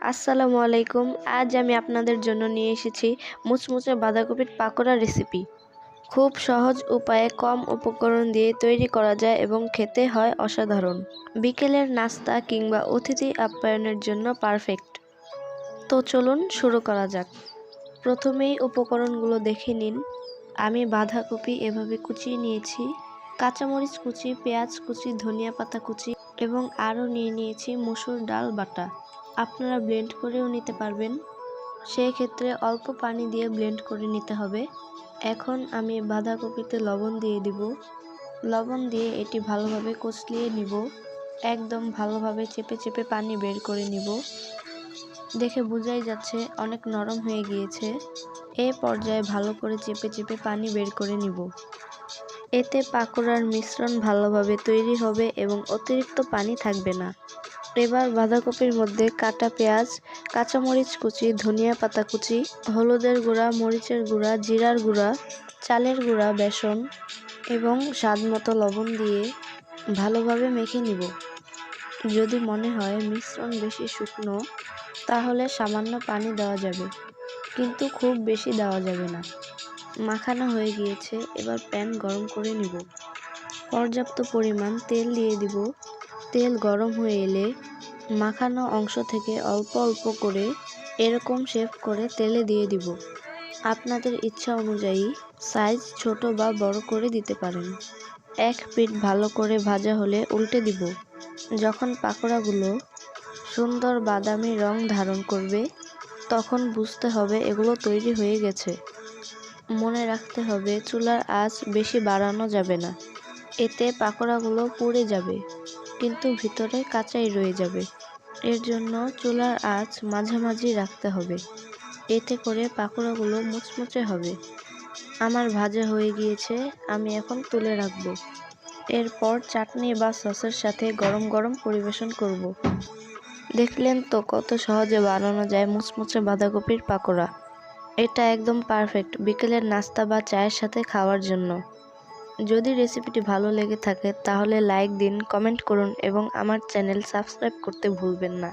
আসসালামু আলাইকুম। আজ আমি আপনাদের জন্য নিয়ে এসেছি মুচমুচে বাঁধাকপির পাকোড়া রেসিপি। খুব সহজ উপায়ে কম উপকরণ দিয়ে তৈরি করা যায় এবং খেতে হয় অসাধারণ। বিকেলের নাস্তা কিংবা অতিথি আপ্যায়নের জন্য পারফেক্ট। তো চলুন শুরু করা যাক। প্রথমেই উপকরণগুলো দেখে নিন। আমি বাঁধাকপি এভাবে কুচিয়ে নিয়েছি, কাঁচামরিচ কুচি, পেঁয়াজ কুচি, ধনিয়া পাতা কুচি এবং আরও নিয়ে নিয়েছি মসুর ডাল বাটা। আপনারা ব্লেন্ড করেও নিতে পারবেন, সেই ক্ষেত্রে অল্প পানি দিয়ে ব্লেন্ড করে নিতে হবে। এখন আমি বাঁধাকপিতে লবণ দিয়ে দিব। লবণ দিয়ে এটি ভালোভাবে কষলিয়ে নিব। একদম ভালোভাবে চেপে চেপে পানি বের করে নিব। দেখে বোঝাই যাচ্ছে অনেক নরম হয়ে গিয়েছে। এই পর্যায়ে ভালো করে চেপে চেপে পানি বের করে নিব। এতে পাকোড়ার মিশ্রণ ভালোভাবে তৈরি হবে এবং অতিরিক্ত পানি থাকবে না। এবার বাঁধাকপির মধ্যে কাটা পেঁয়াজ, কাঁচামরিচ কুচি, ধনিয়া পাতা কুচি, হলুদের গুঁড়া, মরিচের গুঁড়া, জিরার গুঁড়া, চালের গুঁড়া, বেসন এবং স্বাদমতো লবণ দিয়ে ভালোভাবে মেখে নিব। যদি মনে হয় মিশ্রণ বেশি শুকনো তাহলে সামান্য পানি দেওয়া যাবে, কিন্তু খুব বেশি দেওয়া যাবে না। মাখানো হয়ে গিয়েছে, এবার প্যান গরম করে নিব। পর্যাপ্ত পরিমাণ তেল দিয়ে দিব। তেল গরম হয়ে এলে মাখানো অংশ থেকে অল্প অল্প করে এরকম শেপ করে তেলে দিয়ে দিব। আপনাদের ইচ্ছা অনুযায়ী সাইজ ছোট বা বড় করে দিতে পারেন। এক পিঠ ভালো করে ভাজা হলে উল্টে দিব। যখন পাকোড়াগুলো সুন্দর বাদামি রং ধারণ করবে তখন বুঝতে হবে এগুলো তৈরি হয়ে গেছে। মনে রাখতে হবে চুলার আঁচ বেশি বাড়ানো যাবে না, এতে পাকোড়াগুলো পুড়ে যাবে কিন্তু ভিতরে কাঁচাই রয়ে যাবে। এর জন্য চুলার আঁচ মাঝামাঝি রাখতে হবে, এতে করে পাকোড়াগুলো মুচমুচে হবে। আমার ভাজা হয়ে গিয়েছে, আমি এখন তুলে রাখবো। এরপর চাটনি বা সসের সাথে গরম গরম পরিবেশন করব। দেখলেন তো কত সহজে বানানো যায় মুচমুচে বাঁধাকপির পাকোড়া। এটা একদম পারফেক্ট বিকেলের নাস্তা বা চায়ের সাথে খাওয়ার জন্য। যদি রেসিপিটি ভালো লেগে থাকে তাহলে লাইক দিন, কমেন্ট করুন এবং আমার চ্যানেল সাবস্ক্রাইব করতে ভুলবেন না।